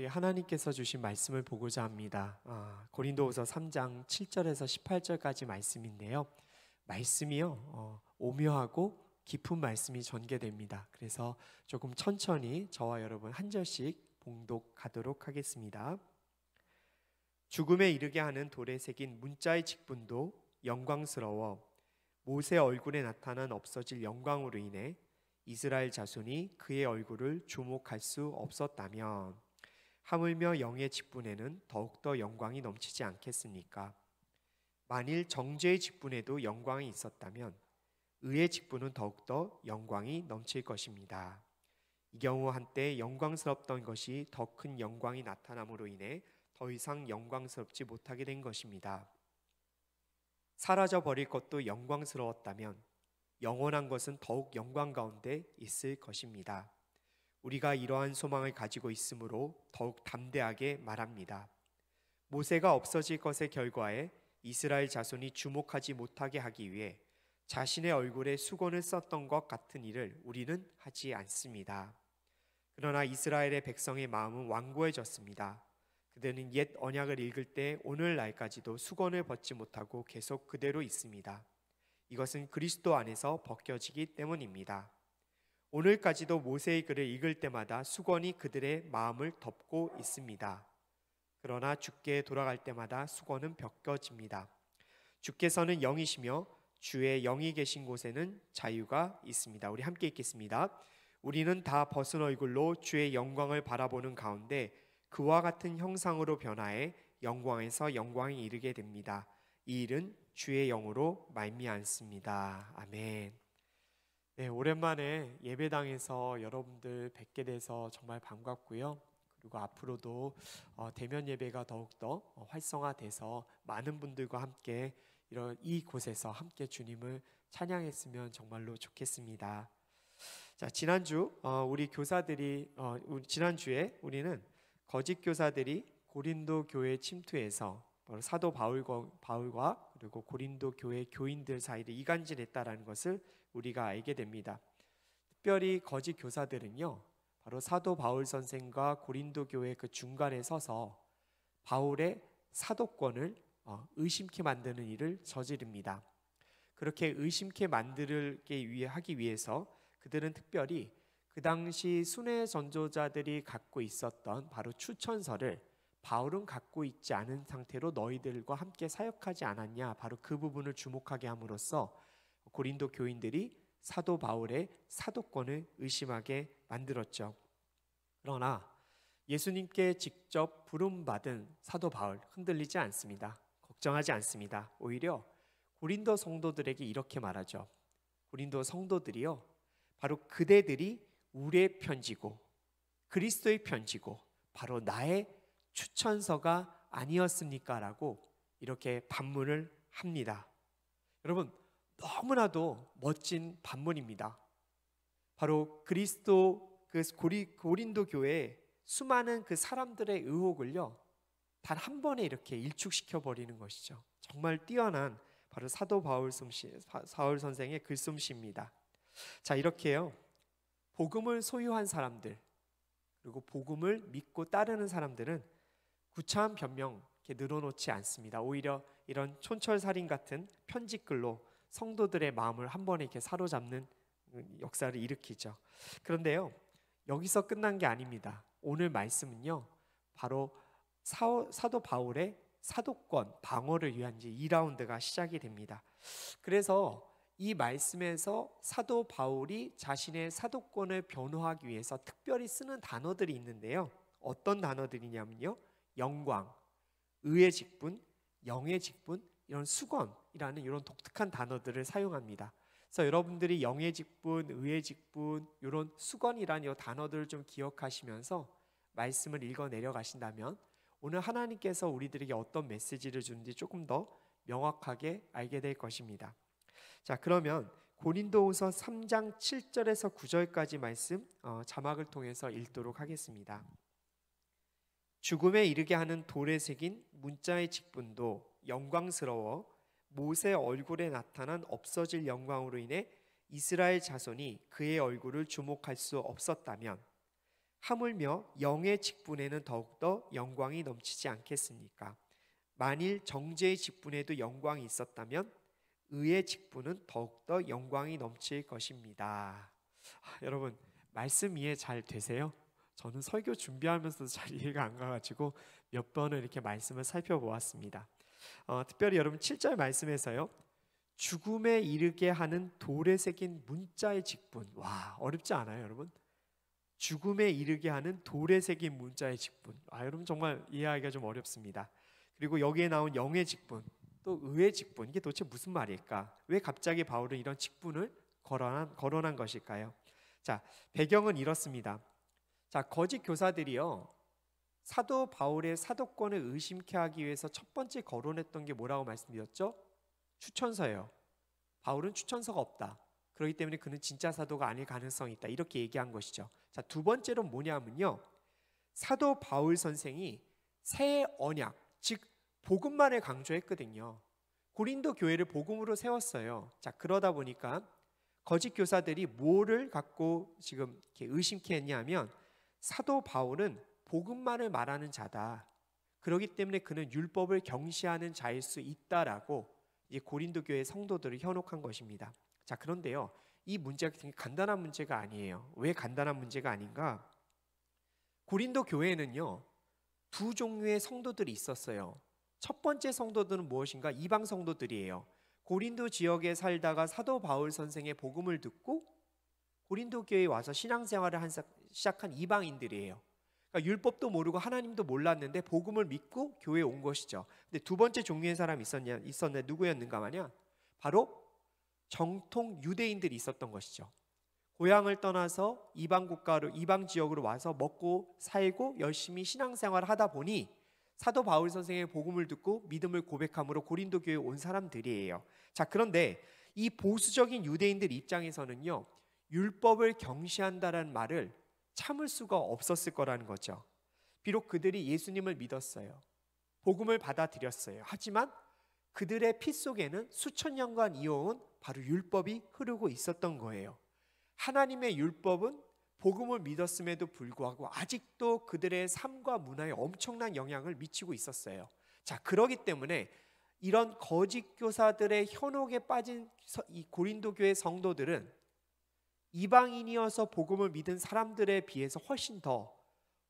하나님께서 주신 말씀을 보고자 합니다. 고린도후서 3장 7절에서 18절까지 말씀인데요. 말씀이요, 오묘하고 깊은 말씀이 전개됩니다. 그래서 조금 천천히 저와 여러분 한 절씩 봉독하도록 하겠습니다. 죽음에 이르게 하는 돌에 새긴 문자의 직분도 영광스러워 모세 얼굴에 나타난 없어질 영광으로 인해 이스라엘 자손이 그의 얼굴을 주목할 수 없었다면 하물며 영의 직분에는 더욱더 영광이 넘치지 않겠습니까? 만일 정죄의 직분에도 영광이 있었다면 의의 직분은 더욱더 영광이 넘칠 것입니다. 이 경우 한때 영광스럽던 것이 더 큰 영광이 나타남으로 인해 더 이상 영광스럽지 못하게 된 것입니다. 사라져 버릴 것도 영광스러웠다면 영원한 것은 더욱 영광 가운데 있을 것입니다. 우리가 이러한 소망을 가지고 있으므로 더욱 담대하게 말합니다. 모세가 없어질 것의 결과에 이스라엘 자손이 주목하지 못하게 하기 위해 자신의 얼굴에 수건을 썼던 것 같은 일을 우리는 하지 않습니다. 그러나 이스라엘의 백성의 마음은 완고해졌습니다. 그들은 옛 언약을 읽을 때 오늘날까지도 수건을 벗지 못하고 계속 그대로 있습니다. 이것은 그리스도 안에서 벗겨지기 때문입니다. 오늘까지도 모세의 글을 읽을 때마다 수건이 그들의 마음을 덮고 있습니다. 그러나 주께 돌아갈 때마다 수건은 벗겨집니다. 주께서는 영이시며 주의 영이 계신 곳에는 자유가 있습니다. 우리 함께 읽겠습니다. 우리는 다 벗은 얼굴로 주의 영광을 바라보는 가운데 그와 같은 형상으로 변화해 영광에서 영광에 이르게 됩니다. 이 일은 주의 영으로 말미암습니다. 아멘. 네, 오랜만에 예배당에서 여러분들 뵙게 돼서 정말 반갑고요. 그리고 앞으로도 대면 예배가 더욱더 활성화돼서 많은 분들과 함께 이곳에서 함께 주님을 찬양했으면 정말로 좋겠습니다. 자, 지난주에 우리는 거짓 교사들이 고린도 교회 침투해서 사도 바울과 그리고 고린도 교회 교인들 사이를 이간질했다라는 것을 우리가 알게 됩니다. 특별히 거짓 교사들은요, 바로 사도 바울 선생과 고린도 교회 그 중간에 서서 바울의 사도권을 의심케 만드는 일을 저지릅니다. 그렇게 의심케 만들게 하기 위해서 그들은 특별히 그 당시 순회 전도자들이 갖고 있었던 바로 추천서를 바울은 갖고 있지 않은 상태로 너희들과 함께 사역하지 않았냐, 바로 그 부분을 주목하게 함으로써 고린도 교인들이 사도 바울의 사도권을 의심하게 만들었죠. 그러나 예수님께 직접 부름받은 사도 바울 흔들리지 않습니다. 걱정하지 않습니다. 오히려 고린도 성도들에게 이렇게 말하죠. 고린도 성도들이요, 바로 그대들이 우리의 편지고 그리스도의 편지고 바로 나의 추천서가 아니었습니까? 라고 이렇게 반문을 합니다. 여러분, 너무나도 멋진 반문입니다. 바로 그리스도 고린도 교회에 수많은 그 사람들의 의혹을요, 단 한 번에 이렇게 일축시켜 버리는 것이죠. 정말 뛰어난 바로 사도 바울 선생의 글솜씨입니다. 자, 이렇게요, 복음을 소유한 사람들 그리고 복음을 믿고 따르는 사람들은 구차한 변명 이렇게 늘어놓지 않습니다. 오히려 이런 촌철살인 같은 편지글로 성도들의 마음을 한 번에 이렇게 사로잡는 역사를 일으키죠. 그런데요, 여기서 끝난 게 아닙니다. 오늘 말씀은요, 바로 사도 바울의 사도권 방어를 위한 이제 2라운드가 시작이 됩니다. 그래서 이 말씀에서 사도 바울이 자신의 사도권을 변호하기 위해서 특별히 쓰는 단어들이 있는데요. 어떤 단어들이냐면요, 영광, 의의 직분, 영의 직분, 이런 수건이라는 이런 독특한 단어들을 사용합니다. 그래서 여러분들이 영의 직분, 의의 직분, 이런 수건이라는 이 단어들을 좀 기억하시면서 말씀을 읽어 내려가신다면 오늘 하나님께서 우리들에게 어떤 메시지를 주는지 조금 더 명확하게 알게 될 것입니다. 자, 그러면 고린도후서 3장 7절에서 9절까지 말씀 자막을 통해서 읽도록 하겠습니다. 죽음에 이르게 하는 돌에 새긴 문자의 직분도 영광스러워 모세 얼굴에 나타난 없어질 영광으로 인해 이스라엘 자손이 그의 얼굴을 주목할 수 없었다면 하물며 영의 직분에는 더욱더 영광이 넘치지 않겠습니까? 만일 정죄의 직분에도 영광이 있었다면 의의 직분은 더욱더 영광이 넘칠 것입니다. 여러분, 말씀 이해 잘 되세요? 저는 설교 준비하면서도 잘 이해가 안 가가지고 몇 번을 이렇게 말씀을 살펴보았습니다. 특별히 여러분 7절 말씀에서요, 죽음에 이르게 하는 돌에 새긴 문자의 직분. 와, 어렵지 않아요, 여러분? 죽음에 이르게 하는 돌에 새긴 문자의 직분. 여러분 정말 이해하기가 좀 어렵습니다. 그리고 여기에 나온 영의 직분, 또 의의 직분, 이게 도대체 무슨 말일까? 왜 갑자기 바울은 이런 직분을 거론한 것일까요? 자, 배경은 이렇습니다. 자, 거짓 교사들이요, 사도 바울의 사도권을 의심케 하기 위해서 첫 번째 거론했던 게 뭐라고 말씀드렸죠? 추천서예요. 바울은 추천서가 없다. 그렇기 때문에 그는 진짜 사도가 아닐 가능성이 있다. 이렇게 얘기한 것이죠. 자, 두 번째로 뭐냐면요, 사도 바울 선생이 새 언약, 즉 복음만을 강조했거든요. 고린도 교회를 복음으로 세웠어요. 자, 그러다 보니까 거짓 교사들이 뭐를 갖고 지금 이렇게 의심케 했냐면, 사도 바울은 복음만을 말하는 자다. 그렇기 때문에 그는 율법을 경시하는 자일 수 있다라고 이제 고린도 교회 성도들을 현혹한 것입니다. 자, 그런데요, 이 문제가 굉장히 간단한 문제가 아니에요. 왜 간단한 문제가 아닌가? 고린도 교회에는요, 두 종류의 성도들이 있었어요. 첫 번째 성도들은 무엇인가? 이방 성도들이에요. 고린도 지역에 살다가 사도 바울 선생의 복음을 듣고 고린도 교회에 와서 신앙생활을 시작한 이방인들이에요. 그러니까 율법도 모르고 하나님도 몰랐는데 복음을 믿고 교회에 온 것이죠. 근데 두 번째 종류의 사람이 있었는데 누구였는가 마냐? 바로 정통 유대인들이 있었던 것이죠. 고향을 떠나서 이방 국가로, 이방 지역으로 와서 먹고 살고 열심히 신앙생활을 하다 보니 사도 바울 선생의 복음을 듣고 믿음을 고백함으로 고린도 교회에 온 사람들이에요. 자, 그런데 이 보수적인 유대인들 입장에서는요, 율법을 경시한다는 말을 참을 수가 없었을 거라는 거죠. 비록 그들이 예수님을 믿었어요. 복음을 받아들였어요. 하지만 그들의 피 속에는 수천 년간 이어온 바로 율법이 흐르고 있었던 거예요. 하나님의 율법은 복음을 믿었음에도 불구하고 아직도 그들의 삶과 문화에 엄청난 영향을 미치고 있었어요. 자, 그러기 때문에 이런 거짓 교사들의 현혹에 빠진 이 고린도 교회 성도들은 이방인이어서 복음을 믿은 사람들에 비해서 훨씬 더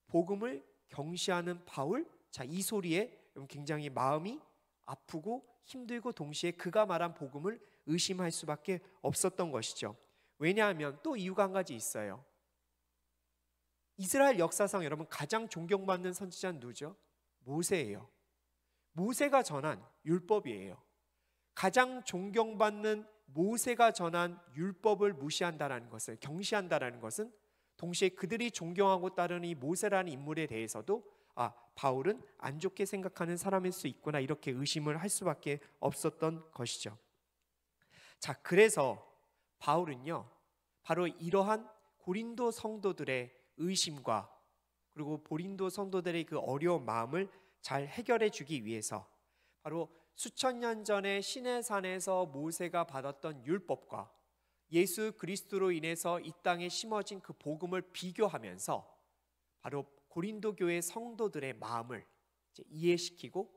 복음을 경시하는 바울, 자, 이 소리에 굉장히 마음이 아프고 힘들고 동시에 그가 말한 복음을 의심할 수밖에 없었던 것이죠. 왜냐하면 또 이유가 한 가지 있어요. 이스라엘 역사상 여러분 가장 존경받는 선지자는 누구죠? 모세예요. 모세가 전한 율법이에요. 가장 존경받는 모세가 전한 율법을 무시한다라는 것을, 경시한다라는 것은 동시에 그들이 존경하고 따르는 이 모세라는 인물에 대해서도 바울은 안 좋게 생각하는 사람일 수 있구나, 이렇게 의심을 할 수밖에 없었던 것이죠. 자, 그래서 바울은요, 바로 이러한 고린도 성도들의 의심과 그리고 고린도 성도들의 그 어려운 마음을 잘 해결해 주기 위해서 바로 수천 년 전에 시내산에서 모세가 받았던 율법과 예수 그리스도로 인해서 이 땅에 심어진 그 복음을 비교하면서 바로 고린도 교회 성도들의 마음을 이제 이해시키고,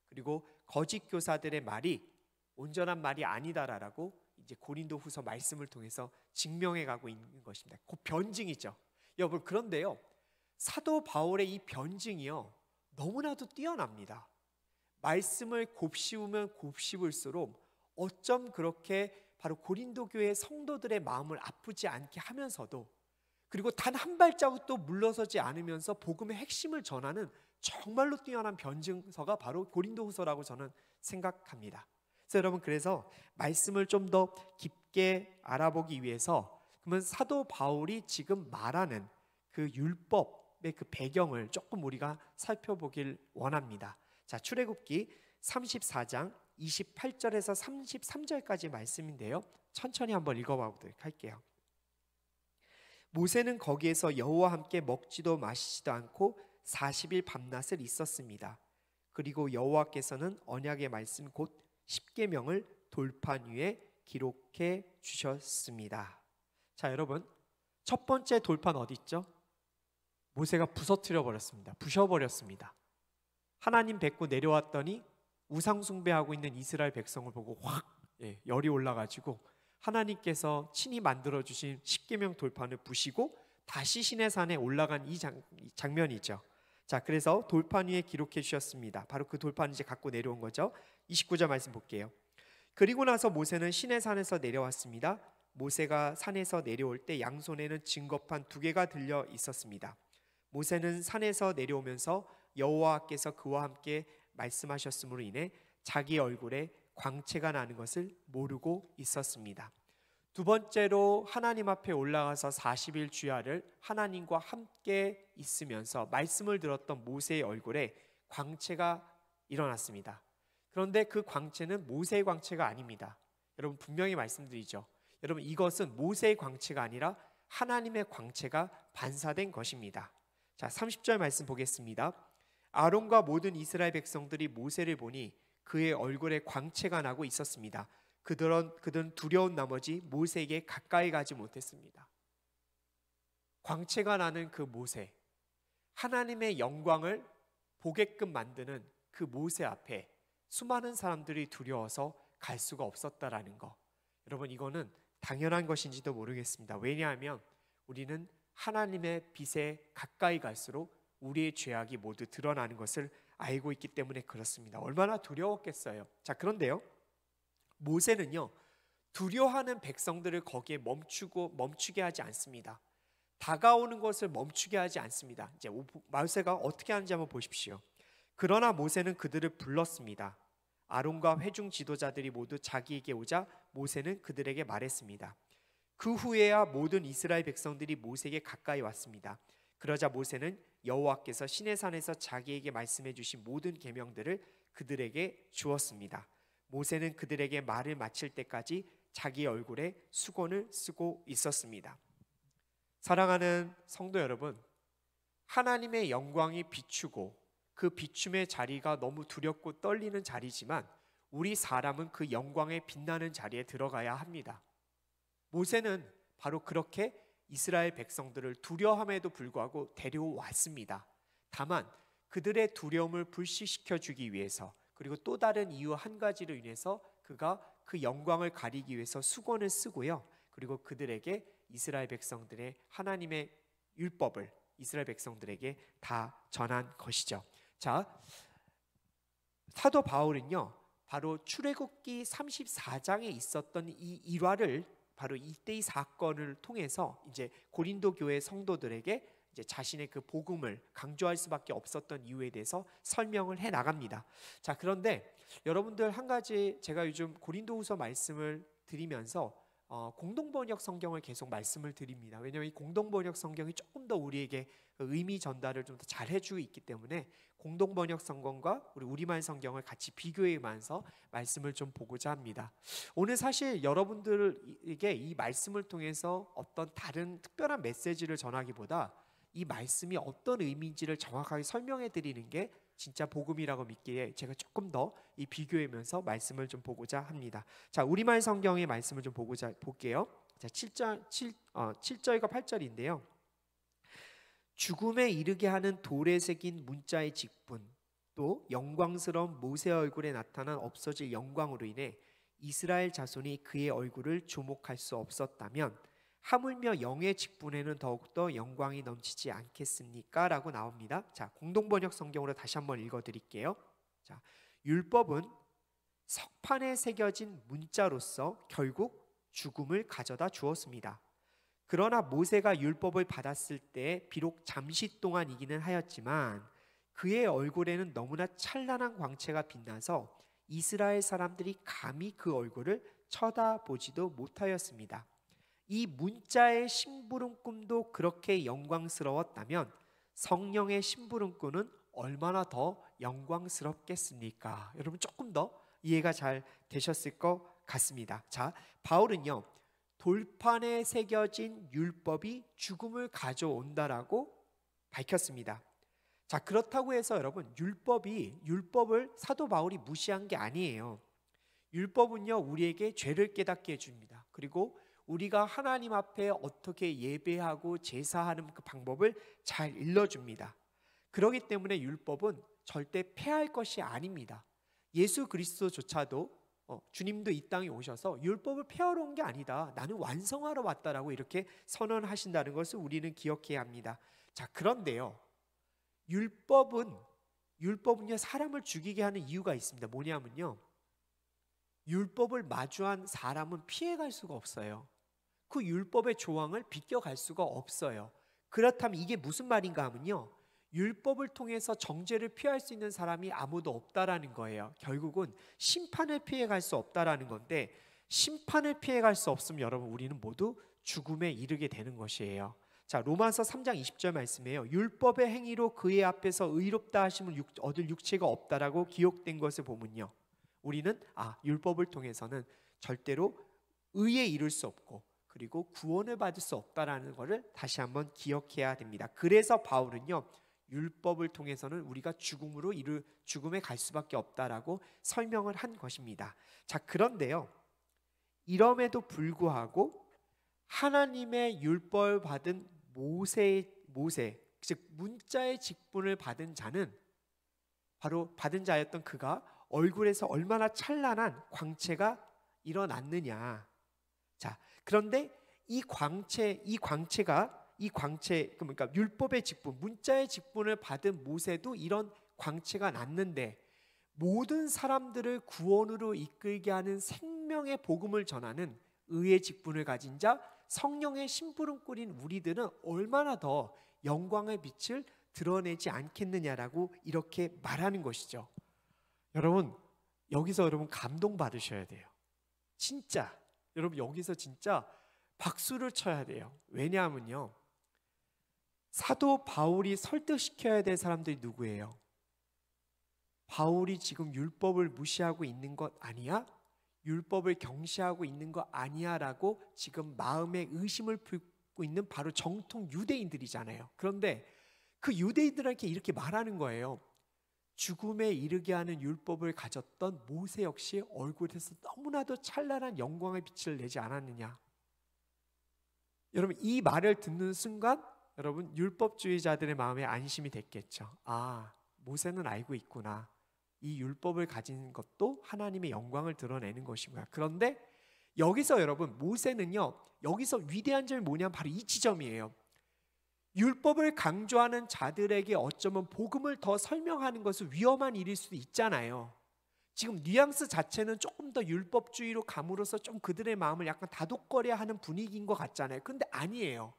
그리고 거짓 교사들의 말이 온전한 말이 아니다라고 이제 고린도 후서 말씀을 통해서 증명해 가고 있는 것입니다. 그 변증이죠. 여러분, 그런데요, 사도 바울의 이 변증이요, 너무나도 뛰어납니다. 말씀을 곱씹으면 곱씹을수록 어쩜 그렇게 바로 고린도 교회 성도들의 마음을 아프지 않게 하면서도, 그리고 단 한 발자국도 물러서지 않으면서 복음의 핵심을 전하는 정말로 뛰어난 변증서가 바로 고린도후서라고 저는 생각합니다. 그래서 여러분, 그래서 말씀을 좀 더 깊게 알아보기 위해서 그러면 사도 바울이 지금 말하는 그 율법의 그 배경을 조금 우리가 살펴보길 원합니다. 자, 출애굽기 34장 28절에서 33절까지 말씀인데요, 천천히 한번 읽어봐 보도록 할게요. 모세는 거기에서 여호와와 함께 먹지도 마시지도 않고 40일 밤낮을 있었습니다. 그리고 여호와께서는 언약의 말씀 곧 십계명을 돌판 위에 기록해 주셨습니다. 자, 여러분, 첫 번째 돌판 어디 있죠? 모세가 부서뜨려 버렸습니다. 부셔버렸습니다. 하나님 뵙고 내려왔더니 우상 숭배하고 있는 이스라엘 백성을 보고 확 열이 올라가지고 하나님께서 친히 만들어 주신 십계명 돌판을 부시고 다시 시내산에 올라간 이 장면이죠. 자, 그래서 돌판 위에 기록해 주셨습니다. 바로 그 돌판 이제 갖고 내려온 거죠. 29절 말씀 볼게요. 그리고 나서 모세는 시내산에서 내려왔습니다. 모세가 산에서 내려올 때 양손에는 증거판 2개가 들려 있었습니다. 모세는 산에서 내려오면서 여호와께서 그와 함께 말씀하셨으므로 인해 자기 얼굴에 광채가 나는 것을 모르고 있었습니다. 두 번째로 하나님 앞에 올라가서 40일 주야를 하나님과 함께 있으면서 말씀을 들었던 모세의 얼굴에 광채가 일어났습니다. 그런데 그 광채는 모세의 광채가 아닙니다. 여러분 분명히 말씀드리죠. 여러분 이것은 모세의 광채가 아니라 하나님의 광채가 반사된 것입니다. 자, 30절 말씀 보겠습니다. 아론과 모든 이스라엘 백성들이 모세를 보니 그의 얼굴에 광채가 나고 있었습니다. 그들은 두려운 나머지 모세에게 가까이 가지 못했습니다. 광채가 나는 그 모세, 하나님의 영광을 보게끔 만드는 그 모세 앞에 수많은 사람들이 두려워서 갈 수가 없었다라는 거. 여러분 이거는 당연한 것인지도 모르겠습니다. 왜냐하면 우리는 하나님의 빛에 가까이 갈수록 우리의 죄악이 모두 드러나는 것을 알고 있기 때문에 그렇습니다. 얼마나 두려웠겠어요. 자, 그런데요, 모세는요 두려워하는 백성들을 거기에 멈추게 하지 않습니다. 다가오는 것을 멈추게 하지 않습니다. 이제 모세가 어떻게 하는지 한번 보십시오. 그러나 모세는 그들을 불렀습니다. 아론과 회중 지도자들이 모두 자기에게 오자 모세는 그들에게 말했습니다. 그 후에야 모든 이스라엘 백성들이 모세에게 가까이 왔습니다. 그러자 모세는 여호와께서 시내산에서 자기에게 말씀해 주신 모든 계명들을 그들에게 주었습니다. 모세는 그들에게 말을 마칠 때까지 자기 얼굴에 수건을 쓰고 있었습니다. 사랑하는 성도 여러분, 하나님의 영광이 비추고 그 비춤의 자리가 너무 두렵고 떨리는 자리지만 우리 사람은 그 영광에 빛나는 자리에 들어가야 합니다. 모세는 바로 그렇게 이스라엘 백성들을 두려워함에도 불구하고 데려왔습니다. 다만 그들의 두려움을 불식시켜 주기 위해서, 그리고 또 다른 이유 한 가지로 인해서 그가 그 영광을 가리기 위해서 수건을 쓰고요, 그리고 그들에게 이스라엘 백성들의 하나님의 율법을 이스라엘 백성들에게 다 전한 것이죠. 자, 사도 바울은요 바로 출애굽기 34장에 있었던 이 일화를, 바로 이때의 사건을 통해서 이제 고린도 교회 성도들에게 이제 자신의 그 복음을 강조할 수밖에 없었던 이유에 대해서 설명을 해 나갑니다. 자, 그런데 여러분들 한 가지, 제가 요즘 고린도후서 말씀을 드리면서 공동번역 성경을 계속 말씀을 드립니다. 왜냐하면 이 공동번역 성경이 조금 더 우리에게 의미 전달을 좀 더 잘 해주고 있기 때문에 공동번역 성경과 우리 우리말 성경을 같이 비교해면서 말씀을 좀 보고자 합니다. 오늘 사실 여러분들에게 이 말씀을 통해서 어떤 다른 특별한 메시지를 전하기보다 이 말씀이 어떤 의미인지를 정확하게 설명해 드리는 게 진짜 복음이라고 믿기에 제가 조금 더 이 비교하면서 말씀을 좀 보고자 합니다. 자, 우리말 성경의 말씀을 좀 볼게요. 자, 7절과 8절인데요. 죽음에 이르게 하는 돌에 새긴 문자의 직분, 또 영광스러운 모세 얼굴에 나타난 없어질 영광으로 인해 이스라엘 자손이 그의 얼굴을 주목할 수 없었다면 하물며 영의 직분에는 더욱더 영광이 넘치지 않겠습니까? 라고 나옵니다. 자, 공동번역 성경으로 다시 한번 읽어드릴게요. 자, 율법은 석판에 새겨진 문자로서 결국 죽음을 가져다 주었습니다. 그러나 모세가 율법을 받았을 때 비록 잠시 동안이기는 하였지만 그의 얼굴에는 너무나 찬란한 광채가 빛나서 이스라엘 사람들이 감히 그 얼굴을 쳐다보지도 못하였습니다. 이 문자의 심부름꾼도 그렇게 영광스러웠다면 성령의 심부름꾼은 얼마나 더 영광스럽겠습니까? 여러분 조금 더 이해가 잘 되셨을 것 같습니다. 자, 바울은요 돌판에 새겨진 율법이 죽음을 가져온다라고 밝혔습니다. 자, 그렇다고 해서 여러분 율법을 사도 바울이 무시한 게 아니에요. 율법은요 우리에게 죄를 깨닫게 해줍니다. 그리고 우리가 하나님 앞에 어떻게 예배하고 제사하는 그 방법을 잘 일러줍니다. 그렇기 때문에 율법은 절대 폐할 것이 아닙니다. 예수 그리스도조차도 주님도 이 땅에 오셔서 율법을 폐하러 온 게 아니다, 나는 완성하러 왔다라고 이렇게 선언하신다는 것을 우리는 기억해야 합니다. 자, 그런데요, 율법은요 사람을 죽이게 하는 이유가 있습니다. 뭐냐면요, 율법을 마주한 사람은 피해갈 수가 없어요. 그 율법의 조항을 비껴갈 수가 없어요. 그렇다면 이게 무슨 말인가 하면요, 율법을 통해서 정죄를 피할 수 있는 사람이 아무도 없다라는 거예요. 결국은 심판을 피해갈 수 없다라는 건데, 심판을 피해갈 수 없으면 여러분 우리는 모두 죽음에 이르게 되는 것이에요. 자, 로마서 3장 20절 말씀이에요. 율법의 행위로 그의 앞에서 의롭다 하심을 얻을 육체가 없다라고 기록된 것을 보면요, 우리는 율법을 통해서는 절대로 의에 이를 수 없고 그리고 구원을 받을 수 없다라는 것을 다시 한번 기억해야 됩니다. 그래서 바울은요, 율법을 통해서는 우리가 죽음에 갈 수밖에 없다라고 설명을 한 것입니다. 자, 그런데요, 이럼에도 불구하고 하나님의 율법을 받은 모세, 즉 문자의 직분을 받은 자는 바로 받은 자였던 그가 얼굴에서 얼마나 찬란한 광채가 일어났느냐. 자, 그런데 이 광채가 그러니까 율법의 직분, 문자의 직분을 받은 모세도 이런 광채가 났는데, 모든 사람들을 구원으로 이끌게 하는 생명의 복음을 전하는 의의 직분을 가진 자, 성령의 심부름꾼인 우리들은 얼마나 더 영광의 빛을 드러내지 않겠느냐라고 이렇게 말하는 것이죠. 여기서 여러분 감동 받으셔야 돼요. 진짜 여러분 여기서 진짜 박수를 쳐야 돼요. 왜냐하면요, 사도 바울이 설득시켜야 될 사람들이 누구예요? 바울이 지금 율법을 무시하고 있는 것 아니야? 율법을 경시하고 있는 것 아니야? 라고 지금 마음에 의심을 품고 있는 바로 정통 유대인들이잖아요. 그런데 그 유대인들에게 이렇게 말하는 거예요. 죽음에 이르게 하는 율법을 가졌던 모세 역시 얼굴에서 너무나도 찬란한 영광의 빛을 내지 않았느냐. 여러분, 이 말을 듣는 순간 여러분 율법주의자들의 마음에 안심이 됐겠죠. 모세는 알고 있구나, 이 율법을 가진 것도 하나님의 영광을 드러내는 것이구나. 그런데 여기서 여러분, 모세는요, 여기서 위대한 점이 뭐냐면 바로 이 지점이에요. 율법을 강조하는 자들에게 어쩌면 복음을 더 설명하는 것은 위험한 일일 수도 있잖아요. 지금 뉘앙스 자체는 조금 더 율법주의로 감으로써 좀 그들의 마음을 약간 다독거려 하는 분위기인 것 같잖아요. 그런데 아니에요.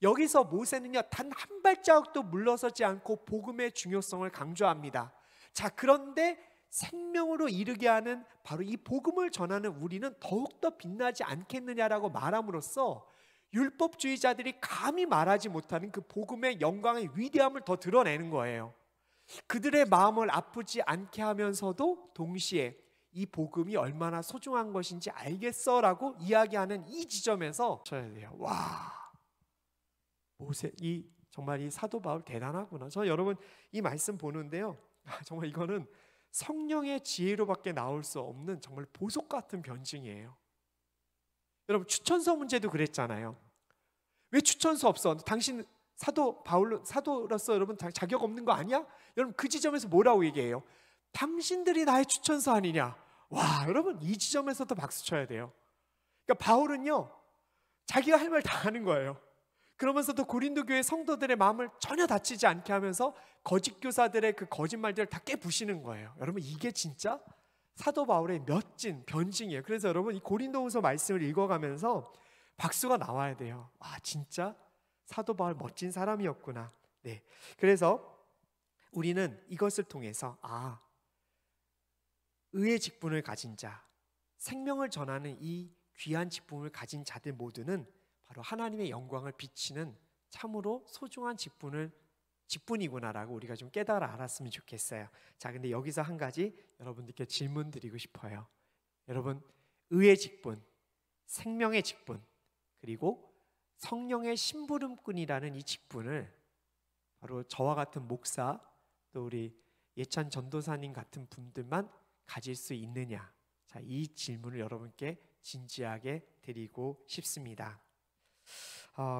여기서 모세는요, 단 한 발자국도 물러서지 않고 복음의 중요성을 강조합니다. 자, 그런데 생명으로 이르게 하는 바로 이 복음을 전하는 우리는 더욱더 빛나지 않겠느냐라고 말함으로써 율법주의자들이 감히 말하지 못하는 그 복음의 영광의 위대함을 더 드러내는 거예요. 그들의 마음을 아프지 않게 하면서도 동시에 이 복음이 얼마나 소중한 것인지 알겠어라고 이야기하는 이 지점에서 쳐야 돼요. 와, 모세, 정말 이 사도 바울 대단하구나. 저 여러분 이 말씀 보는데요, 정말 이거는 성령의 지혜로밖에 나올 수 없는 정말 보석 같은 변증이에요. 여러분, 추천서 문제도 그랬잖아요. 왜 추천서 없어? 당신 사도로서 여러분 자격 없는 거 아니야? 여러분 그 지점에서 뭐라고 얘기해요? 당신들이 나의 추천서 아니냐? 와, 여러분 이 지점에서도 박수 쳐야 돼요. 그러니까 바울은요, 자기가 할 말 다 하는 거예요. 그러면서도 고린도 교회 성도들의 마음을 전혀 다치지 않게 하면서 거짓 교사들의 그 거짓말들을 다 깨부시는 거예요. 여러분, 이게 진짜 사도 바울의 멋진 변증이에요. 그래서 여러분 이 고린도후서 말씀을 읽어가면서 박수가 나와야 돼요. 진짜 사도 바울 멋진 사람이었구나. 네, 그래서 우리는 이것을 통해서 의의 직분을 가진 자, 생명을 전하는 이 귀한 직분을 가진 자들 모두는 바로 하나님의 영광을 비치는 참으로 소중한 직분이구나라고 우리가 좀 깨달아 알았으면 좋겠어요. 자, 근데 여기서 한 가지 여러분들께 질문 드리고 싶어요. 여러분, 의의 직분, 생명의 직분, 그리고 성령의 심부름꾼이라는 이 직분을 바로 저와 같은 목사, 또 우리 예찬 전도사님 같은 분들만 가질 수 있느냐? 자, 이 질문을 여러분께 진지하게 드리고 싶습니다.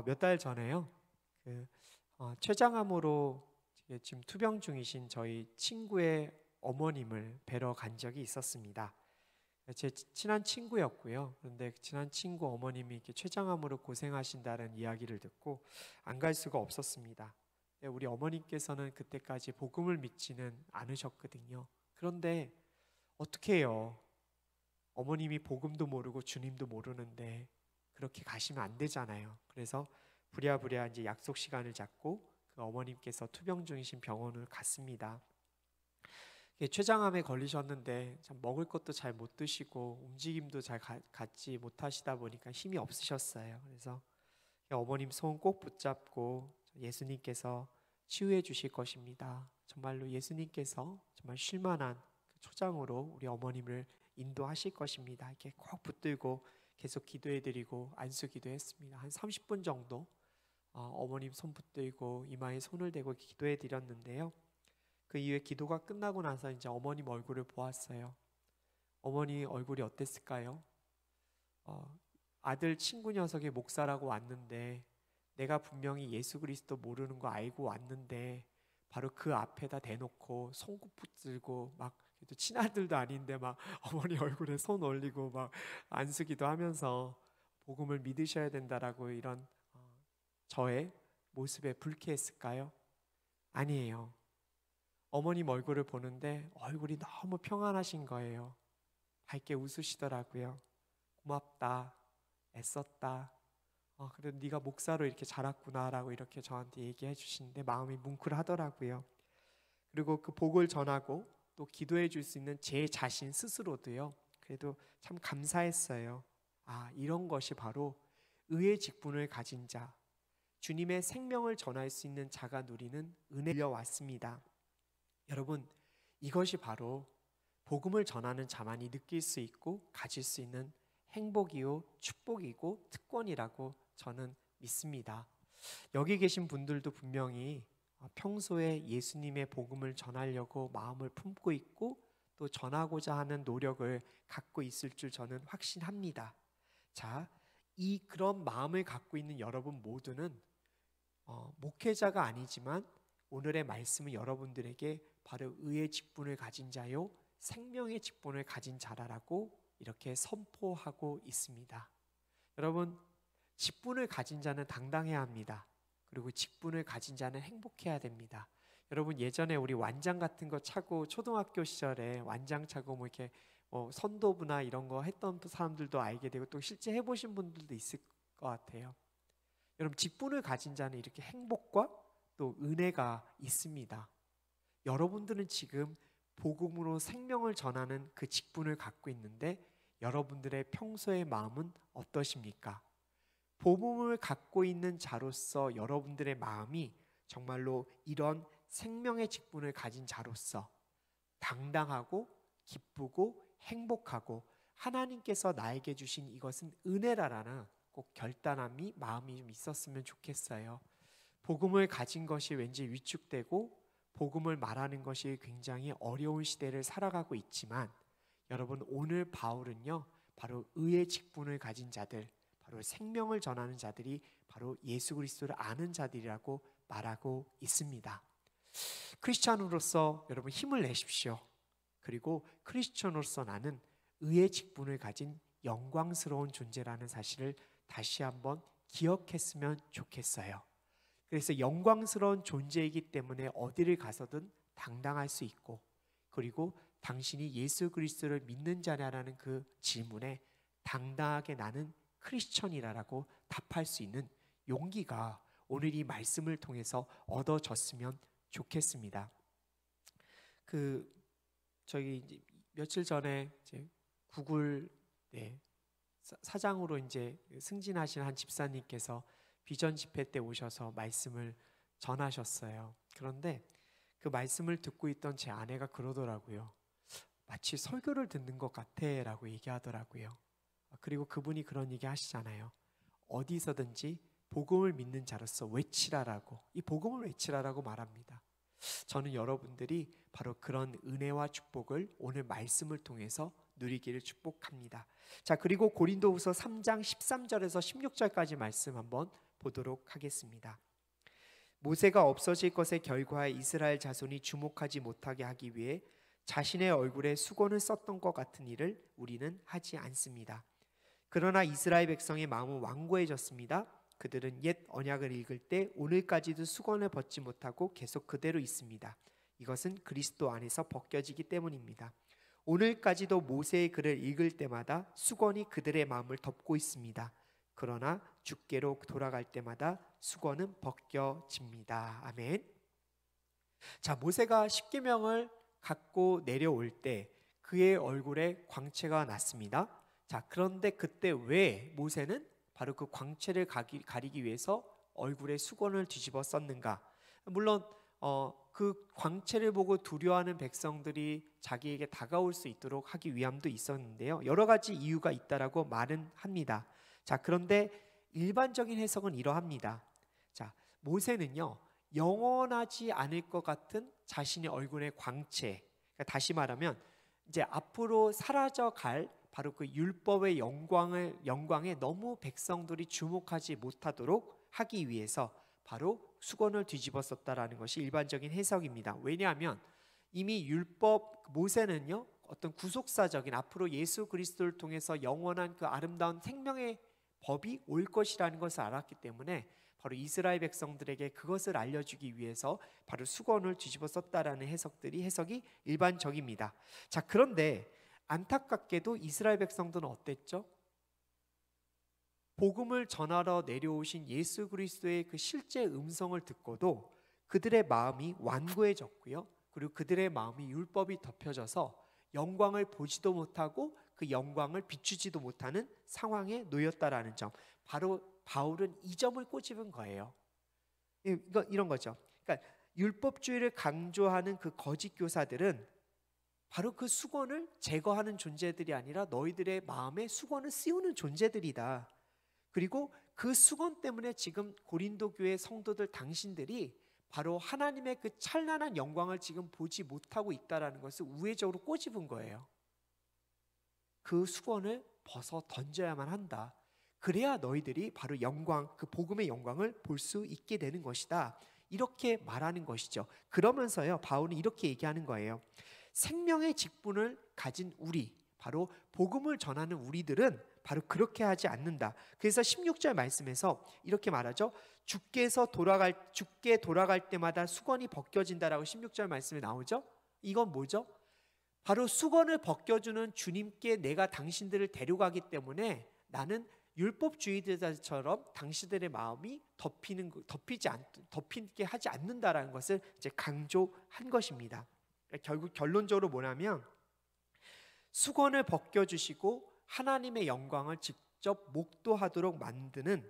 몇 달 전에요. 췌장암으로 지금 투병 중이신 저희 친구의 어머님을 뵈러 간 적이 있었습니다. 제 친한 친구였고요. 그런데 친한 친구 어머님이 이렇게 췌장암으로 고생하신다는 이야기를 듣고 안 갈 수가 없었습니다. 우리 어머님께서는 그때까지 복음을 믿지는 않으셨거든요. 그런데 어떻게 해요? 어머님이 복음도 모르고 주님도 모르는데 그렇게 가시면 안 되잖아요. 그래서 부랴부랴 이제 약속 시간을 잡고 그 어머님께서 투병 중이신 병원을 갔습니다. 췌장암에 걸리셨는데 참 먹을 것도 잘 못 드시고 움직임도 잘 갖지 못하시다 보니까 힘이 없으셨어요. 그래서 어머님 손 꼭 붙잡고 예수님께서 치유해 주실 것입니다. 정말로 예수님께서 정말 쉴만한 그 초장으로 우리 어머님을 인도하실 것입니다. 이렇게 꼭 붙들고 계속 기도해드리고 안수 기도했습니다. 한 30분 정도 어머님 손 붙들고 이마에 손을 대고 기도해드렸는데요. 그 이후에 기도가 끝나고 나서 이제 어머님 얼굴을 보았어요. 어머니 얼굴이 어땠을까요? 아들 친구 녀석의 목사라고 왔는데 내가 분명히 예수 그리스도 모르는 거 알고 왔는데 바로 그 앞에다 대놓고 손꼽 붙들고 막 친아들도 아닌데 막 어머니 얼굴에 손 올리고 막 안수기도 하면서 복음을 믿으셔야 된다라고 이런 저의 모습에 불쾌했을까요? 아니에요. 어머님 얼굴을 보는데 얼굴이 너무 평안하신 거예요. 밝게 웃으시더라고요. 고맙다, 애썼다. 그래도 네가 목사로 이렇게 자랐구나라고 이렇게 저한테 얘기해 주시는데 마음이 뭉클하더라고요. 그리고 그 복을 전하고 또 기도해 줄 수 있는 제 자신 스스로도요. 그래도 참 감사했어요. 이런 것이 바로 의의 직분을 가진 자, 주님의 생명을 전할 수 있는 자가 누리는 은혜여 왔습니다. 여러분, 이것이 바로 복음을 전하는 자만이 느낄 수 있고 가질 수 있는 행복이요 축복이고 특권이라고 저는 믿습니다. 여기 계신 분들도 분명히 평소에 예수님의 복음을 전하려고 마음을 품고 있고 또 전하고자 하는 노력을 갖고 있을 줄 저는 확신합니다. 자, 그런 마음을 갖고 있는 여러분 모두는 목회자가 아니지만 오늘의 말씀은 여러분들에게 바로 의의 직분을 가진 자요 생명의 직분을 가진 자라고 이렇게 선포하고 있습니다. 여러분, 직분을 가진 자는 당당해야 합니다. 그리고 직분을 가진 자는 행복해야 됩니다. 여러분, 예전에 우리 완장 같은 거 차고 초등학교 시절에 완장 차고 뭐 이렇게 선도부나 이런 거 했던 사람들도 알게 되고 또 실제 해보신 분들도 있을 것 같아요. 여러분, 직분을 가진 자는 이렇게 행복과 또 은혜가 있습니다. 여러분들은 지금 복음으로 생명을 전하는 그 직분을 갖고 있는데 여러분들의 평소의 마음은 어떠십니까? 복음을 갖고 있는 자로서 여러분들의 마음이 정말로 이런 생명의 직분을 가진 자로서 당당하고 기쁘고 행복하고 하나님께서 나에게 주신 이것은 은혜라라는 꼭 결단함이 마음이 좀 있었으면 좋겠어요. 복음을 가진 것이 왠지 위축되고 복음을 말하는 것이 굉장히 어려운 시대를 살아가고 있지만 여러분, 오늘 바울은요 바로 의의 직분을 가진 자들, 바로 생명을 전하는 자들이 바로 예수 그리스도를 아는 자들이라고 말하고 있습니다. 크리스찬으로서 여러분 힘을 내십시오. 그리고 크리스찬으로서 나는 의의 직분을 가진 영광스러운 존재라는 사실을 다시 한번 기억했으면 좋겠어요. 그래서 영광스러운 존재이기 때문에 어디를 가서든 당당할 수 있고, 그리고 당신이 예수 그리스도를 믿는 자냐라는 그 질문에 당당하게 나는 크리스천이라고 답할 수 있는 용기가 오늘 이 말씀을 통해서 얻어졌으면 좋겠습니다. 저희 이제 며칠 전에 이제 구글 사장으로 이제 승진하신 한 집사님께서 비전 집회 때 오셔서 말씀을 전하셨어요. 그런데 그 말씀을 듣고 있던 제 아내가 그러더라고요. 마치 설교를 듣는 것 같아라고 얘기하더라고요. 그리고 그분이 그런 얘기 하시잖아요. 어디서든지 복음을 믿는 자로서 외치라라고, 이 복음을 외치라라고 말합니다. 저는 여러분들이 바로 그런 은혜와 축복을 오늘 말씀을 통해서 누리기를 축복합니다. 자, 그리고 고린도후서 3장 13절에서 16절까지 말씀 한번 보도록 하겠습니다. 모세가 없어질 것의 결과에 이스라엘 자손이 주목하지 못하게 하기 위해 자신의 얼굴에 수건을 썼던 것 같은 일을 우리는 하지 않습니다. 그러나 이스라엘 백성의 마음은 완고해졌습니다. 그들은 옛 언약을 읽을 때 오늘까지도 수건을 벗지 못하고 계속 그대로 있습니다. 이것은 그리스도 안에서 벗겨지기 때문입니다. 오늘까지도 모세의 글을 읽을 때마다 수건이 그들의 마음을 덮고 있습니다. 그러나 주께로 돌아갈 때마다 수건은 벗겨집니다. 아멘. 자, 모세가 십계명을 갖고 내려올 때 그의 얼굴에 광채가 났습니다. 자, 그런데 그때 왜 모세는 바로 그 광채를 가리기 위해서 얼굴에 수건을 뒤집어 썼는가? 물론 그 광채를 보고 두려워하는 백성들이 자기에게 다가올 수 있도록 하기 위함도 있었는데요. 여러 가지 이유가 있다라고 말은 합니다. 자, 그런데 일반적인 해석은 이러합니다. 자, 모세는요, 영원하지 않을 것 같은 자신의 얼굴의 광채, 그러니까 다시 말하면 이제 앞으로 사라져갈 바로 그 율법의 영광에 너무 백성들이 주목하지 못하도록 하기 위해서 바로 수건을 뒤집어 썼다라는 것이 일반적인 해석입니다. 왜냐하면 이미 율법 모세는요, 어떤 구속사적인 앞으로 예수 그리스도를 통해서 영원한 그 아름다운 생명의 법이 올 것이라는 것을 알았기 때문에 바로 이스라엘 백성들에게 그것을 알려주기 위해서 바로 수건을 뒤집어 썼다라는 해석이 일반적입니다. 자, 그런데 안타깝게도 이스라엘 백성들은 어땠죠? 복음을 전하러 내려오신 예수 그리스도의 그 실제 음성을 듣고도 그들의 마음이 완고해졌고요. 그리고 그들의 마음이 율법이 덮여져서 영광을 보지도 못하고 그 영광을 비추지도 못하는 상황에 놓였다라는 점. 바로 바울은 이 점을 꼬집은 거예요. 이런 거죠. 그러니까 율법주의를 강조하는 그 거짓 교사들은 바로 그 수건을 제거하는 존재들이 아니라 너희들의 마음에 수건을 씌우는 존재들이다. 그리고 그 수건 때문에 지금 고린도 교회 성도들 당신들이 바로 하나님의 그 찬란한 영광을 지금 보지 못하고 있다라는 것을 우회적으로 꼬집은 거예요. 그 수건을 벗어 던져야만 한다. 그래야 너희들이 바로 영광, 그 복음의 영광을 볼 수 있게 되는 것이다. 이렇게 말하는 것이죠. 그러면서요, 바울은 이렇게 얘기하는 거예요. 생명의 직분을 가진 우리, 바로 복음을 전하는 우리들은 바로 그렇게 하지 않는다. 그래서 16절 말씀에서 이렇게 말하죠. 주께 돌아갈 때마다 수건이 벗겨진다라고 16절 말씀에 나오죠. 이건 뭐죠? 바로 수건을 벗겨주는 주님께 내가 당신들을 데려가기 때문에 나는 율법주의자처럼 당신들의 마음이 덮이게 하지 않는다라는 것을 이제 강조한 것입니다. 결국 결론적으로 뭐냐면 수건을 벗겨주시고 하나님의 영광을 직접 목도하도록 만드는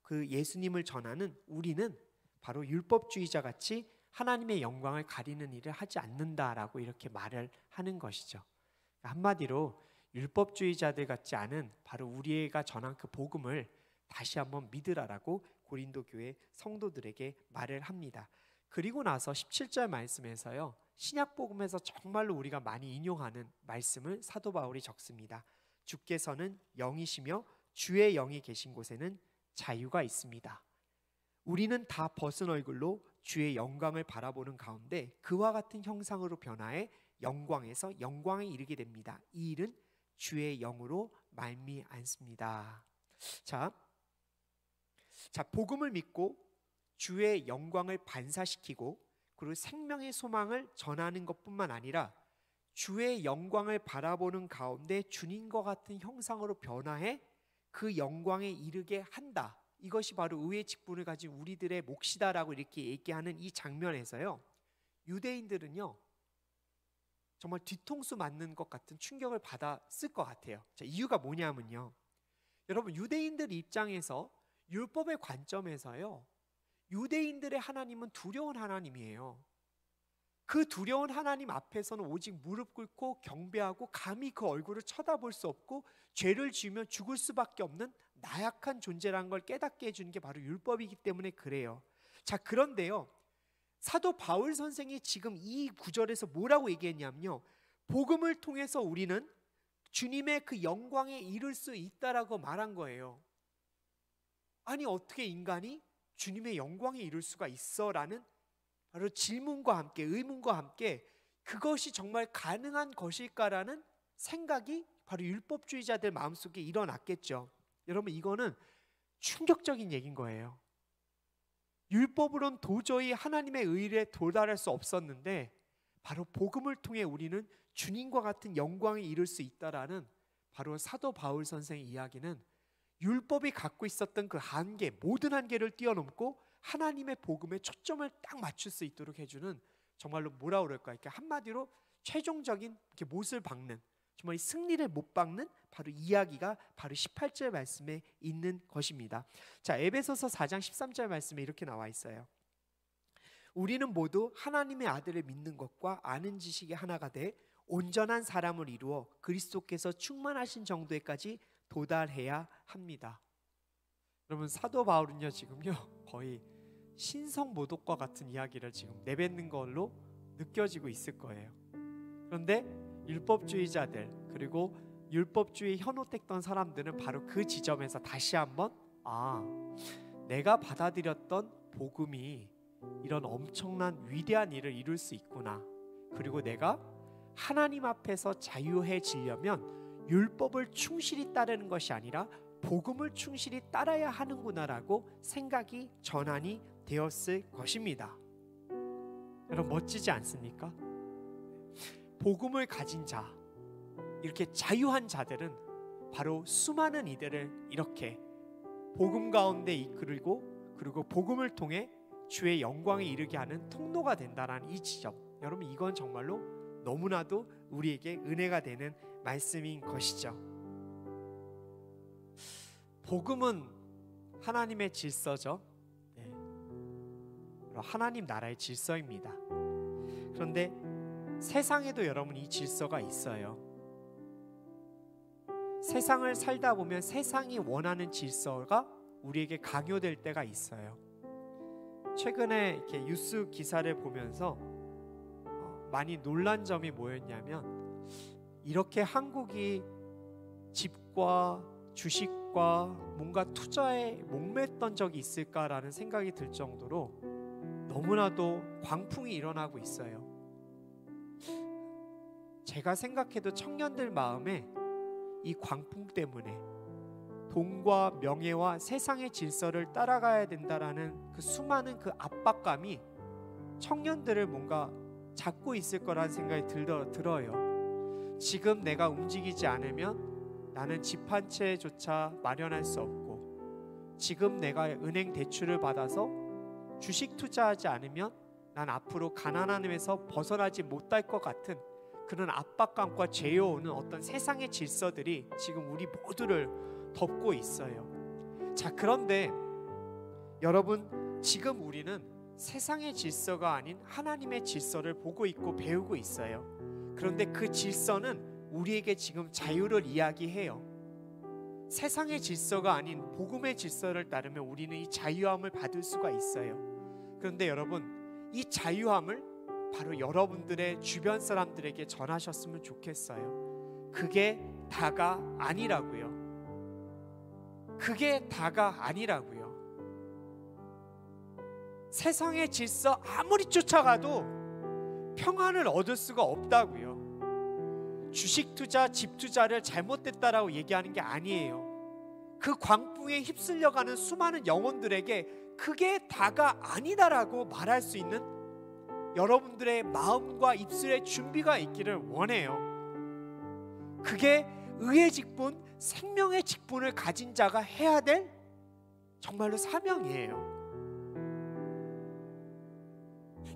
그 예수님을 전하는 우리는 바로 율법주의자 같이 하나님의 영광을 가리는 일을 하지 않는다라고 이렇게 말을 하는 것이죠. 한마디로 율법주의자들 같지 않은 바로 우리가 전한 그 복음을 다시 한번 믿으라라고 고린도 교회 성도들에게 말을 합니다. 그리고 나서 17절 말씀에서요, 신약 복음에서 정말로 우리가 많이 인용하는 말씀을 사도 바울이 적습니다. 주께서는 영이시며 주의 영이 계신 곳에는 자유가 있습니다. 우리는 다 벗은 얼굴로 주의 영광을 바라보는 가운데 그와 같은 형상으로 변화해 영광에서 영광에 이르게 됩니다. 이 일은 주의 영으로 말미암습니다. 자, 복음을 믿고 주의 영광을 반사시키고 그리고 생명의 소망을 전하는 것뿐만 아니라 주의 영광을 바라보는 가운데 주님과 같은 형상으로 변화해 그 영광에 이르게 한다. 이것이 바로 의의 직분을 가진 우리들의 몫이다라고 이렇게 얘기하는 이 장면에서요, 유대인들은요 정말 뒤통수 맞는 것 같은 충격을 받았을 것 같아요. 자, 이유가 뭐냐면요, 여러분, 유대인들 입장에서 율법의 관점에서요, 유대인들의 하나님은 두려운 하나님이에요. 그 두려운 하나님 앞에서는 오직 무릎 꿇고 경배하고 감히 그 얼굴을 쳐다볼 수 없고 죄를 지으면 죽을 수밖에 없는 나약한 존재라는 걸 깨닫게 해주는 게 바로 율법이기 때문에 그래요. 자, 그런데요, 사도 바울 선생이 지금 이 구절에서 뭐라고 얘기했냐면요, 복음을 통해서 우리는 주님의 그 영광에 이를 수 있다라고 말한 거예요. 아니 어떻게 인간이 주님의 영광에 이룰 수가 있어? 라는 바로 질문과 함께 의문과 함께 그것이 정말 가능한 것일까라는 생각이 바로 율법주의자들 마음속에 일어났겠죠. 여러분 이거는 충격적인 얘기인 거예요. 율법으론 도저히 하나님의 의에 도달할 수 없었는데 바로 복음을 통해 우리는 주님과 같은 영광에 이룰 수 있다라는 바로 사도 바울 선생의 이야기는 율법이 갖고 있었던 그 한계, 모든 한계를 뛰어넘고 하나님의 복음에 초점을 딱 맞출 수 있도록 해주는 정말로 뭐라 그럴까, 이렇게 한마디로 최종적인 이렇게 못을 박는, 정말 승리를 못 박는 바로 이야기가 바로 18절 말씀에 있는 것입니다. 자, 에베소서 4장 13절 말씀에 이렇게 나와 있어요. 우리는 모두 하나님의 아들을 믿는 것과 아는 지식이 하나가 돼 온전한 사람을 이루어 그리스도께서 충만하신 정도에까지 도달해야 합니다. 여러분 사도 바울은요 지금요 거의 신성모독과 같은 이야기를 지금 내뱉는 걸로 느껴지고 있을 거예요. 그런데 율법주의자들 그리고 율법주의 현혹됐던 사람들은 바로 그 지점에서 다시 한번 내가 받아들였던 복음이 이런 엄청난 위대한 일을 이룰 수 있구나, 그리고 내가 하나님 앞에서 자유해지려면 율법을 충실히 따르는 것이 아니라 복음을 충실히 따라야 하는구나라고 생각이 전환이 되었을 것입니다. 여러분 멋지지 않습니까? 복음을 가진 자, 이렇게 자유한 자들은 바로 수많은 이들을 이렇게 복음 가운데 이끌고 그리고 복음을 통해 주의 영광에 이르게 하는 통로가 된다는 이 지점, 여러분 이건 정말로 너무나도 우리에게 은혜가 되는 말씀인 것이죠. 복음은 하나님의 질서죠. 하나님 나라의 질서입니다. 그런데 세상에도 여러분 이 질서가 있어요. 세상을 살다 보면 세상이 원하는 질서가 우리에게 강요될 때가 있어요. 최근에 이렇게 뉴스 기사를 보면서 많이 놀란 점이 뭐였냐면, 이렇게 한국이 집과 주식과 뭔가 투자에 목맸던 적이 있을까라는 생각이 들 정도로 너무나도 광풍이 일어나고 있어요. 제가 생각해도 청년들 마음에 이 광풍 때문에 돈과 명예와 세상의 질서를 따라가야 된다라는 그 수많은 그 압박감이 청년들을 뭔가 잡고 있을 거라는 생각이 들어요. 지금 내가 움직이지 않으면 나는 집 한 채조차 마련할 수 없고, 지금 내가 은행 대출을 받아서 주식 투자하지 않으면 난 앞으로 가난함에서 벗어나지 못할 것 같은 그런 압박감과 죄어오는 어떤 세상의 질서들이 지금 우리 모두를 덮고 있어요. 자, 그런데 여러분 지금 우리는 세상의 질서가 아닌 하나님의 질서를 보고 있고 배우고 있어요. 그런데 그 질서는 우리에게 지금 자유를 이야기해요. 세상의 질서가 아닌 복음의 질서를 따르면 우리는 이 자유함을 받을 수가 있어요. 그런데 여러분 이 자유함을 바로 여러분들의 주변 사람들에게 전하셨으면 좋겠어요. 그게 다가 아니라고요. 그게 다가 아니라고요. 세상의 질서 아무리 쫓아가도 평안을 얻을 수가 없다고요. 주식 투자, 집 투자를 잘못됐다라고 얘기하는 게 아니에요. 그 광풍에 휩쓸려가는 수많은 영혼들에게 그게 다가 아니다라고 말할 수 있는 여러분들의 마음과 입술의 준비가 있기를 원해요. 그게 의의 직분, 생명의 직분을 가진 자가 해야 될 정말로 사명이에요.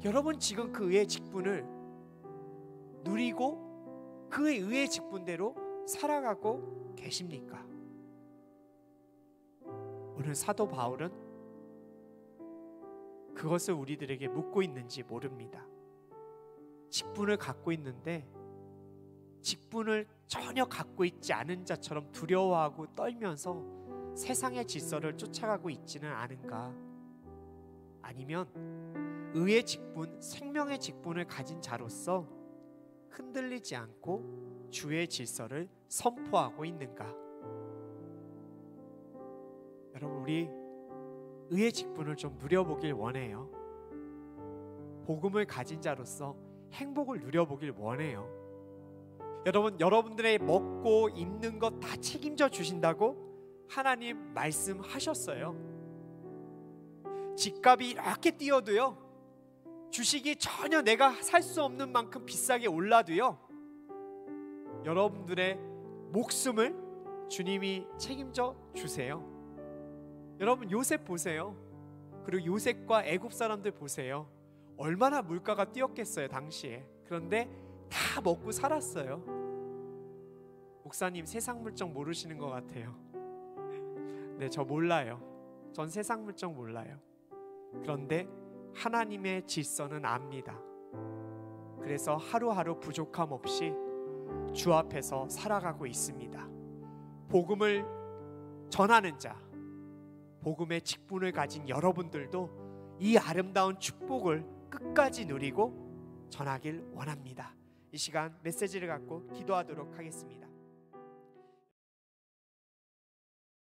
여러분 지금 그 의의 직분을 누리고 그 의의 직분대로 살아가고 계십니까? 오늘 사도 바울은 그것을 우리들에게 묻고 있는지 모릅니다. 직분을 갖고 있는데 직분을 전혀 갖고 있지 않은 자처럼 두려워하고 떨면서 세상의 질서를 쫓아가고 있지는 않은가? 아니면 의의 직분, 생명의 직분을 가진 자로서 흔들리지 않고 주의 질서를 선포하고 있는가? 여러분, 우리 의의 직분을 좀 누려보길 원해요. 복음을 가진 자로서 행복을 누려보길 원해요. 여러분, 여러분들의 먹고 입는 것 다 책임져 주신다고 하나님 말씀하셨어요. 집값이 이렇게 뛰어도요, 주식이 전혀 내가 살 수 없는 만큼 비싸게 올라도요, 여러분들의 목숨을 주님이 책임져 주세요. 여러분, 요셉 보세요. 그리고 요셉과 애굽 사람들 보세요. 얼마나 물가가 뛰었겠어요 당시에. 그런데 다 먹고 살았어요. 목사님 세상 물정 모르시는 것 같아요. 네, 저 몰라요. 전 세상 물정 몰라요. 그런데 하나님의 질서는 압니다. 그래서 하루하루 부족함 없이 주 앞에서 살아가고 있습니다. 복음을 전하는 자, 복음의 직분을 가진 여러분들도 이 아름다운 축복을 끝까지 누리고 전하길 원합니다. 이 시간 메시지를 갖고 기도하도록 하겠습니다.